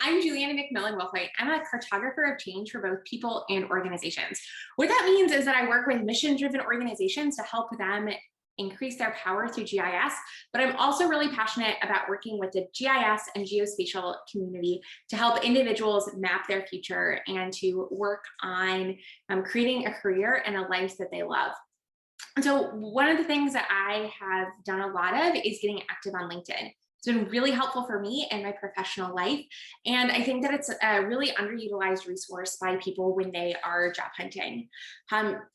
I'm Juliana McMillan-Wilthwaite. I'm a cartographer of change for both people and organizations. What that means is that I work with mission-driven organizations to help them increase their power through GIS, but I'm also really passionate about working with the GIS and geospatial community to help individuals map their future and to work on creating a career and a life that they love. And so one of the things that I have done a lot of is getting active on LinkedIn. It's been really helpful for me in my professional life. And I think that it's a really underutilized resource by people when they are job hunting.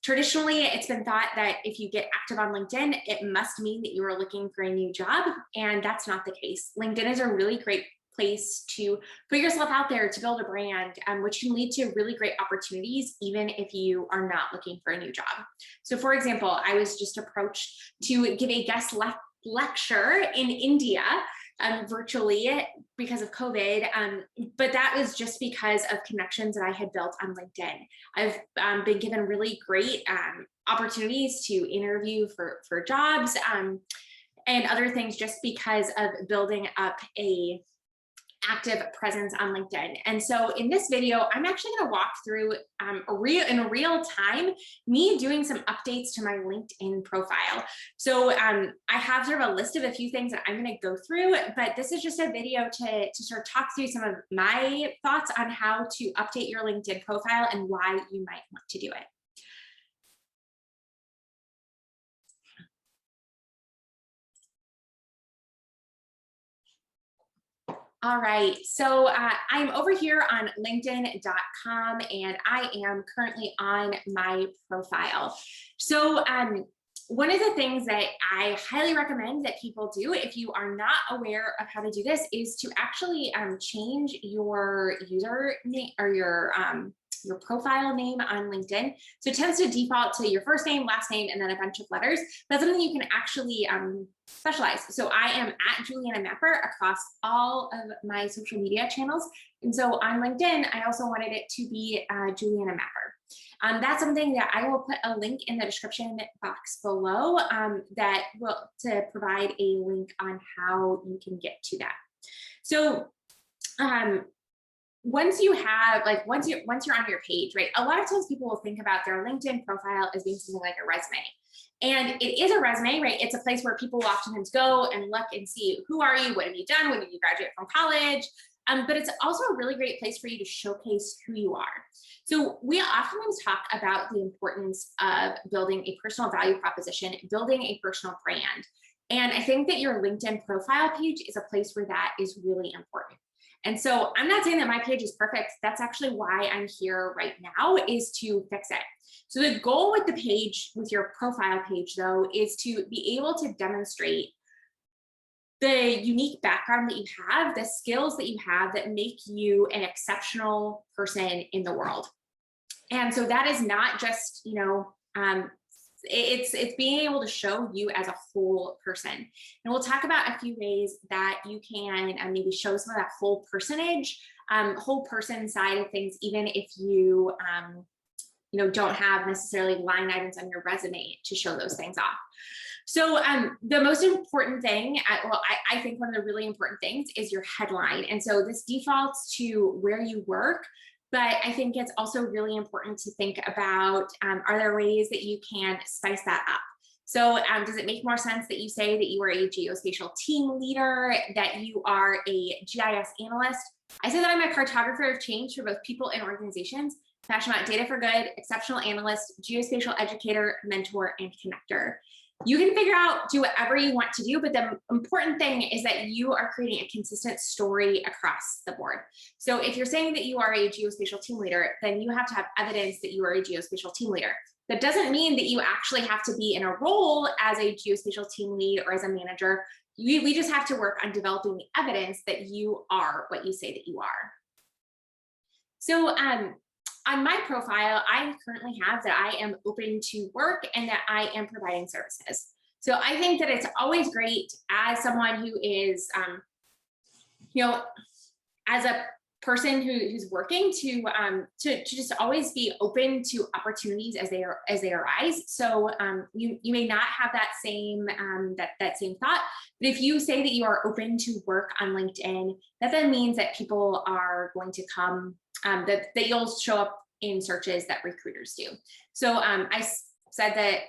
Traditionally, it's been thought that if you get active on LinkedIn, it must mean that you are looking for a new job. And that's not the case. LinkedIn is a really great place to put yourself out there, to build a brand, which can lead to really great opportunities, even if you are not looking for a new job. So for example, I was just approached to give a guest lecture in India virtually because of COVID, but that was just because of connections that I had built on LinkedIn. I've been given really great opportunities to interview for jobs and other things just because of building up a active presence on LinkedIn. And so in this video, I'm actually going to walk through in real time, me doing some updates to my LinkedIn profile. So I have sort of a list of a few things that I'm going to go through, but this is just a video to sort of talk through some of my thoughts on how to update your LinkedIn profile and why you might want to do it. All right, so I'm over here on linkedin.com and I am currently on my profile. So one of the things that I highly recommend that people do, if you are not aware of how to do this, is to actually change your username or your profile name on LinkedIn. So it tends to default to your first name, last name, and then a bunch of letters. That's something you can actually specialize. So I am at Juliana Mapper across all of my social media channels. And so on LinkedIn, I also wanted it to be Juliana Mapper. That's something that I will put a link in the description box below that will provide a link on how you can get to that. So once you're on your page, right, a lot of times people will think about their LinkedIn profile as being something like a resume. And it is a resume, right? It's a place where people oftentimes go and look and see, who are you? What have you done? When did you graduate from college? But it's also a really great place for you to showcase who you are. So we oftentimes talk about the importance of building a personal value proposition, building a personal brand. And I think that your LinkedIn profile page is a place where that is really important. And so I'm not saying that my page is perfect. That's actually why I'm here right now, is to fix it. So the goal with the page, with your profile page though, is to be able to demonstrate the unique background that you have, the skills that you have that make you an exceptional person in the world. And so that is not just, it's being able to show you as a whole person. And we'll talk about a few ways that you can maybe show some of that whole person side of things, even if you, don't have necessarily line items on your resume to show those things off. So the most important thing, I think one of the really important things is your headline. And so this defaults to where you work, but I think it's also really important to think about, are there ways that you can spice that up? So does it make more sense that you say that you are a geospatial team leader, that you are a GIS analyst? I say that I'm a cartographer of change for both people and organizations, passionate about data for good, exceptional analyst, geospatial educator, mentor, and connector. You can figure out, do whatever you want to do, but the important thing is that you are creating a consistent story across the board. So if you're saying that you are a geospatial team leader, then you have to have evidence that you are a geospatial team leader. That doesn't mean that you actually have to be in a role as a geospatial team lead or as a manager. We just have to work on developing the evidence that you are what you say that you are. So on my profile, I currently have that I am open to work and that I am providing services. So I think that it's always great as someone who is, as a person who's working to just always be open to opportunities as they arise. So you may not have that same that same thought, but if you say that you are open to work on LinkedIn, that then means that people are going to come, that you'll show up in searches that recruiters do. So I said that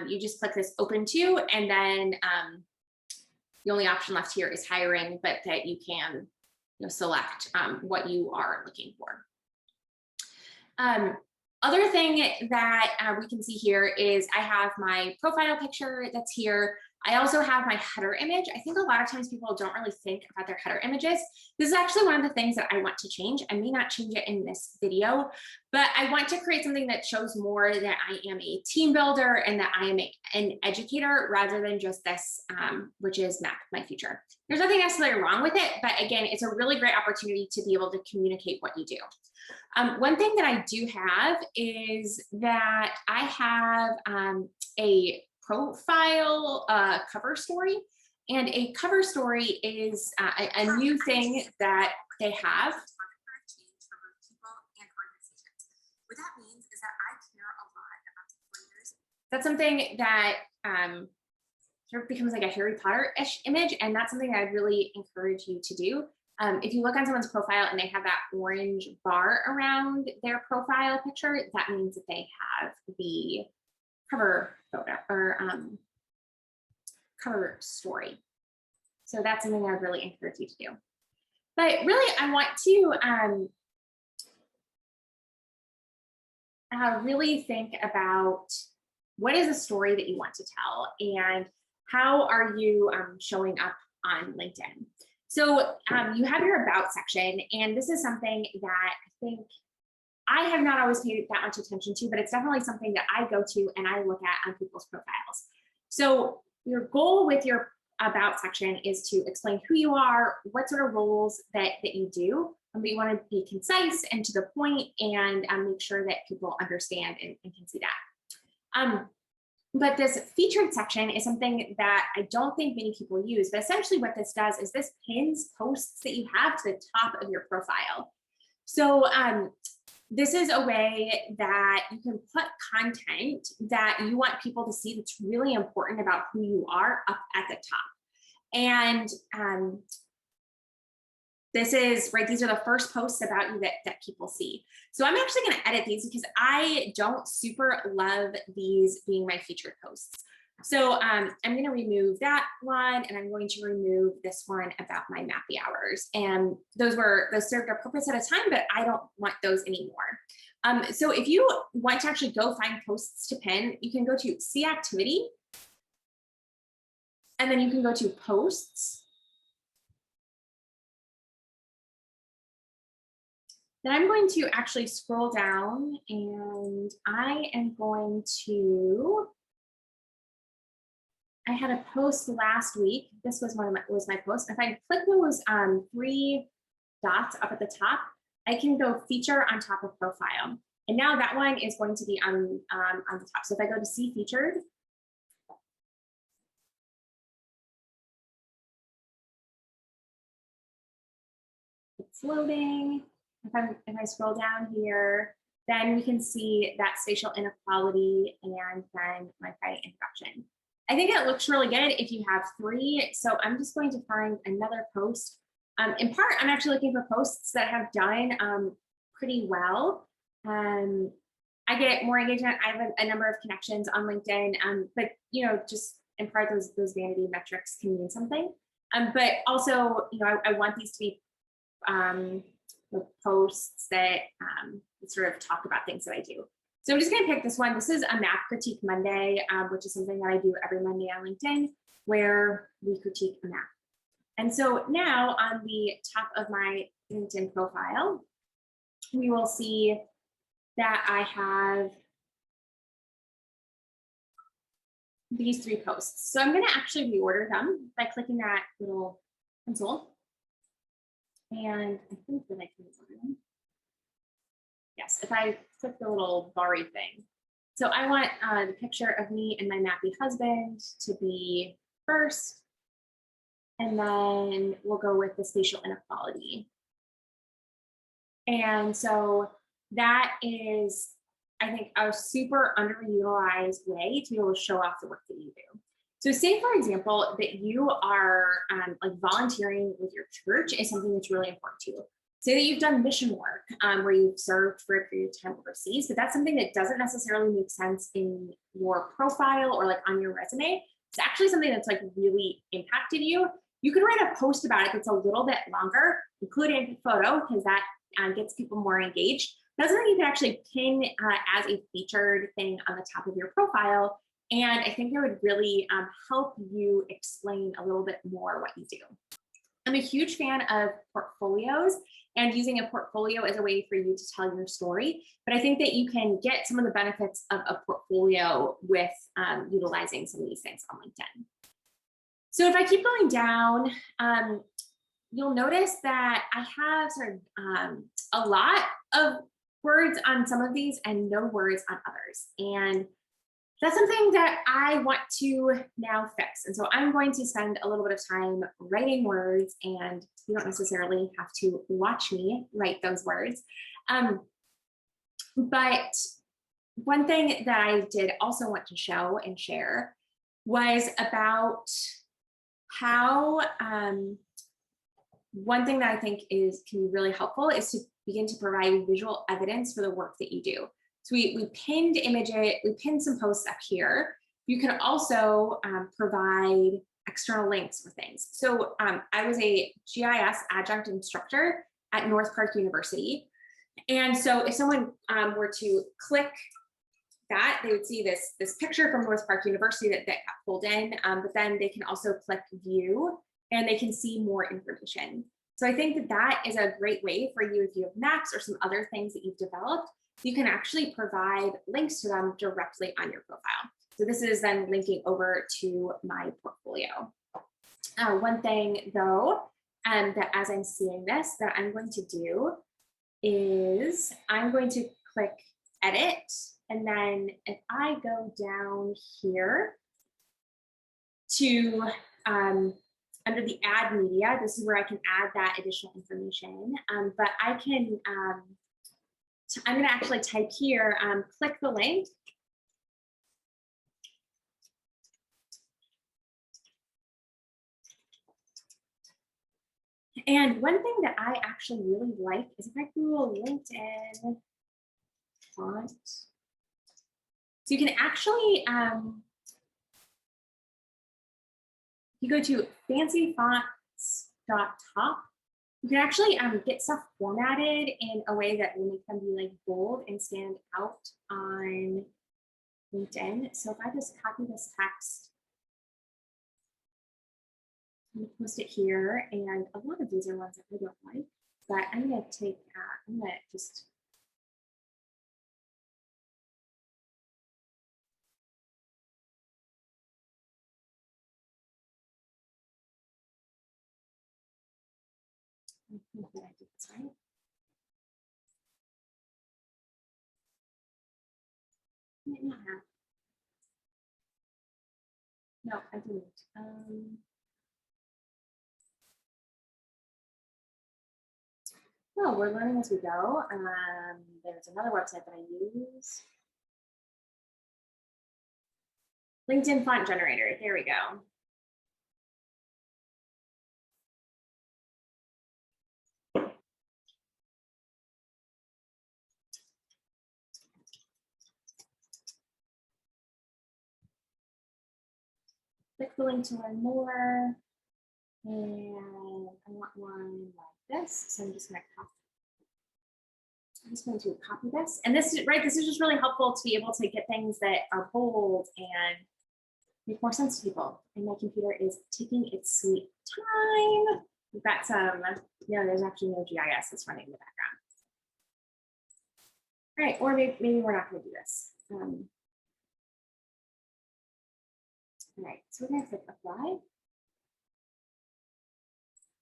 you just click this open to, and then the only option left here is hiring, but that you can select what you are looking for. Other thing that we can see here is I have my profile picture that's here. I also have my header image. I think a lot of times people don't really think about their header images. This is actually one of the things that I want to change. I may not change it in this video, but I want to create something that shows more that I am a team builder and that I am an educator rather than just this, which is Map My Future. There's nothing necessarily wrong with it, but again, it's a really great opportunity to be able to communicate what you do. One thing that I do have is that I have a profile cover story, and a cover story is a new thing that they have. What that means is that I care a lot about employers. That's something that sort of becomes like a Harry Potter-ish image, and that's something that I really encourage you to do. If you look on someone's profile and they have that orange bar around their profile picture, that means that they have the cover photo or cover story. So that's something I would really encourage you to do. But really, I want to really think about what is a story that you want to tell and how are you showing up on LinkedIn. So you have your about section, and this is something that I think I have not always paid that much attention to, but it's definitely something that I go to and I look at on people's profiles. So your goal with your about section is to explain who you are, what sort of roles that you do, but you want to be concise and to the point and make sure that people understand and can see that. But this featured section is something that I don't think many people use, but essentially what this does is this pins posts that you have to the top of your profile. So this is a way that you can put content that you want people to see that's really important about who you are up at the top. And this is, right, these are the first posts about you that people see. So I'm actually going to edit these because I don't super love these being my featured posts. So I'm going to remove that one, and I'm going to remove this one about my Mappy hours. And those served a purpose at a time, but I don't want those anymore. So if you want to actually go find posts to pin, you can go to See Activity, and then you can go to Posts. Then I'm going to actually scroll down, and I am going to, I had a post last week. This was my post. If I click those 3 dots up at the top, I can go feature on top of profile. And now that one is going to be on the top. So if I go to see featured, it's loading. If I scroll down here, then we can see that spatial inequality and then my introduction. I think it looks really good if you have 3. So I'm just going to find another post. In part, I'm actually looking for posts that have done pretty well. I get more engagement. I have a number of connections on LinkedIn, but just in part, those vanity metrics can mean something. But also, I want these to be posts that sort of talk about things that I do. So I'm just going to pick this one. This is a Map Critique Monday, which is something that I do every Monday on LinkedIn, where we critique a map. And so now on the top of my LinkedIn profile, we will see that I have these 3 posts. So I'm going to actually reorder them by clicking that little pencil. And I think that I can order them. Yes, if I click the little barry thing. So I want the picture of me and my Mappy husband to be first. And then we'll go with the spatial inequality. And so that is, I think, a super underutilized way to be able to show off the work that you do. So say, for example, that you are like volunteering with your church is something that's really important to you. Say that you've done mission work where you've served for a period of time overseas, but that's something that doesn't necessarily make sense in your profile or like on your resume. It's actually something that's like really impacted you. You can write a post about it that's a little bit longer, including a photo, because that gets people more engaged. That's something you can actually pin as a featured thing on the top of your profile. And I think it would really help you explain a little bit more what you do. I'm a huge fan of portfolios and using a portfolio as a way for you to tell your story. But I think that you can get some of the benefits of a portfolio with utilizing some of these things on LinkedIn. So if I keep going down, you'll notice that I have sort of a lot of words on some of these and no words on others. And that's something that I want to now fix. And so I'm going to spend a little bit of time writing words, and you don't necessarily have to watch me write those words. But one thing that I did also want to show and share was about how one thing that I think can be really helpful is to begin to provide visual evidence for the work that you do. So we pinned images, we pinned some posts up here. You can also provide external links for things. So I was a GIS adjunct instructor at North Park University. And so if someone were to click that, they would see this picture from North Park University that got pulled in, but then they can also click view and they can see more information. So I think that that is a great way for you if you have maps or some other things that you've developed. You can actually provide links to them directly on your profile. So this is then linking over to my portfolio. One thing though, that as I'm seeing this, that I'm going to do is I'm going to click edit. And then if I go down here to under the add media, this is where I can add that additional information. But I can, I'm going to actually type here, click the link. And one thing that I actually really like is if I Google LinkedIn font. So you can actually, you go to fancyfonts.top. You can actually get stuff formatted in a way that will make them be like bold and stand out on LinkedIn. So if I just copy this text, I'm going to post it here, and a lot of these are ones that I don't like, but I'm going to take, I'm going to just I think that I did this right. Might not have. No, I didn't. No, we're learning as we go. There's another website that I use. LinkedIn font generator. There we go. Click the link to learn more. And I want one like this. So I'm just going to copy this. And this is right. This is just really helpful to be able to get things that are bold and make more sense to people. And my computer is taking its sweet time. We've got some, there's actually no GIS that's running in the background. All right, or maybe we're not going to do this. All right, so we're going to click apply.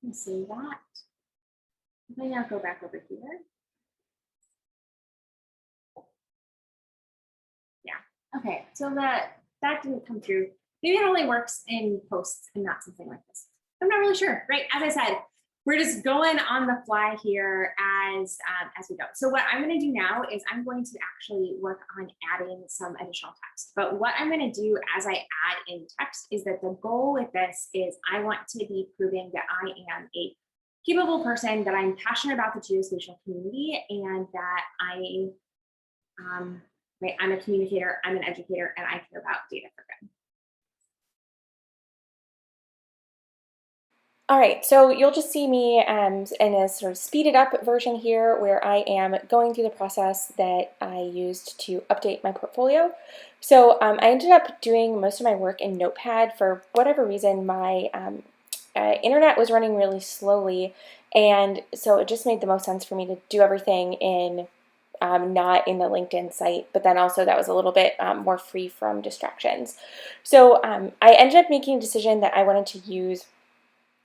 And save that. If I now go back over here. Yeah, okay, so that didn't come through. Maybe it only works in posts and not something like this. I'm not really sure, right? As I said, we're just going on the fly here as we go. So what I'm going to do now is I'm going to actually work on adding some additional text. But what I'm going to do as I add in text is that the goal with this is I want to be proving that I am a capable person, that I'm passionate about the geospatial community, and that I'm a communicator, I'm an educator, and I care about data for good. All right, so you'll just see me in a sort of speeded up version here where I am going through the process that I used to update my portfolio. So I ended up doing most of my work in Notepad. For whatever reason, my internet was running really slowly, and so it just made the most sense for me to do everything in not in the LinkedIn site, but then also that was a little bit more free from distractions. So I ended up making a decision that I wanted to use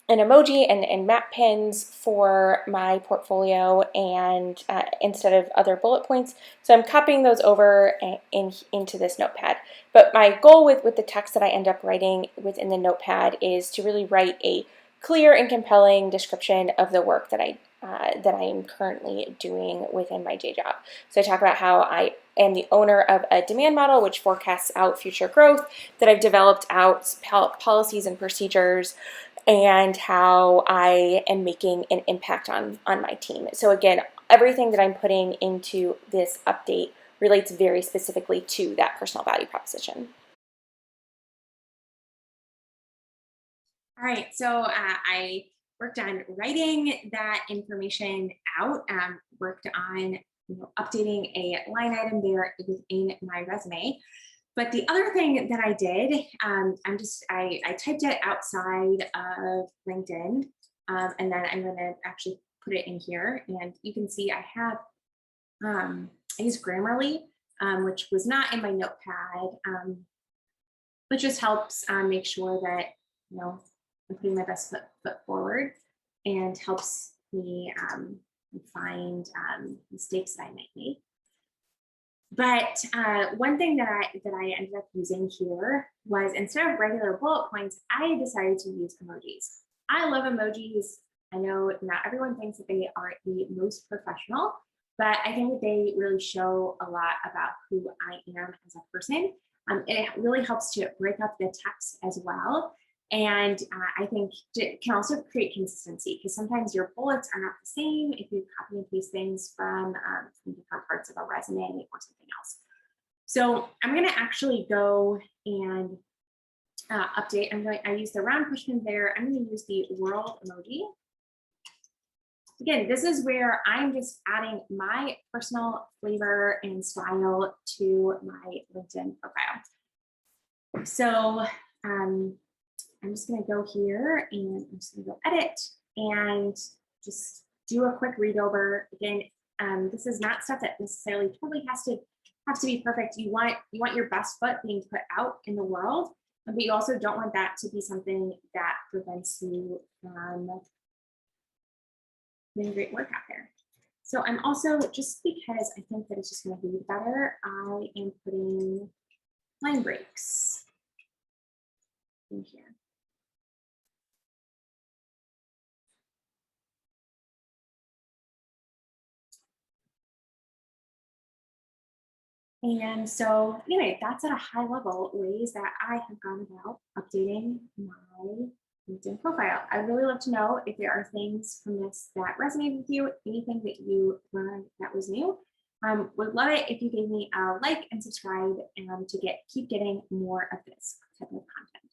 an emoji and map pins for my portfolio, and instead of other bullet points. So I'm copying those over into this notepad. But my goal with the text that I end up writing within the notepad is to really write a clear and compelling description of the work that I am currently doing within my day job. So I talk about how I am the owner of a demand model which forecasts out future growth, that I've developed out policies and procedures, and how I am making an impact on my team. So again, everything that I'm putting into this update relates very specifically to that personal value proposition. All right, so I worked on writing that information out, worked on updating a line item there within my resume. But the other thing that I did, I typed it outside of LinkedIn, and then I'm going to actually put it in here. And you can see I have, I use Grammarly, which was not in my notepad, which just helps make sure that, I'm putting my best foot forward, and helps me find mistakes that I might make. But one thing that I ended up using here was, instead of regular bullet points, I decided to use emojis. I love emojis. I know not everyone thinks that they are the most professional, but I think that they really show a lot about who I am as a person. It really helps to break up the text as well. And I think it can also create consistency, because sometimes your bullets are not the same if you copy and paste things from different parts of a resume or something else. So I'm going to actually go and update. I use the round question there. I'm going to use the world emoji. Again, this is where I'm just adding my personal flavor and style to my LinkedIn profile. So I'm just going to go here and I'm just going to go edit and just do a quick read over. Again, this is not stuff that necessarily totally has to be perfect. You want your best foot being put out in the world, but you also don't want that to be something that prevents you from doing great work out there. So I'm also, just because I think that it's just going to read better, I am putting line breaks in here. And so anyway, that's at a high level ways that I have gone about updating my LinkedIn profile. I'd really love to know if there are things from this that resonate with you, anything that you learned that was new. Would love it if you gave me a like and subscribe to keep getting more of this type of content.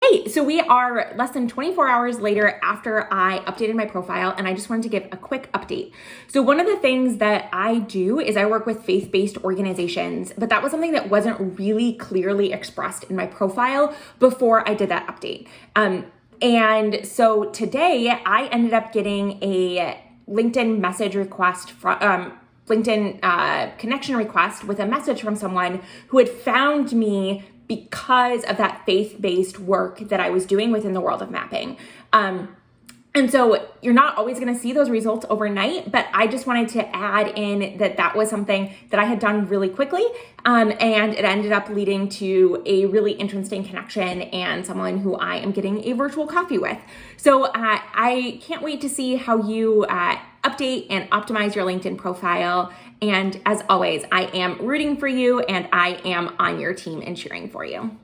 Hey, so we are less than 24 hours later after I updated my profile, and I just wanted to give a quick update. So one of the things that I do is I work with faith-based organizations, but that was something that wasn't really clearly expressed in my profile before I did that update. And so today I ended up getting a LinkedIn message request from LinkedIn connection request with a message from someone who had found me because of that faith-based work that I was doing within the world of mapping. And so you're not always going to see those results overnight, but I just wanted to add in that was something that I had done really quickly. And it ended up leading to a really interesting connection and someone who I am getting a virtual coffee with. So I can't wait to see how you update and optimize your LinkedIn profile. And as always, I am rooting for you and I am on your team and cheering for you.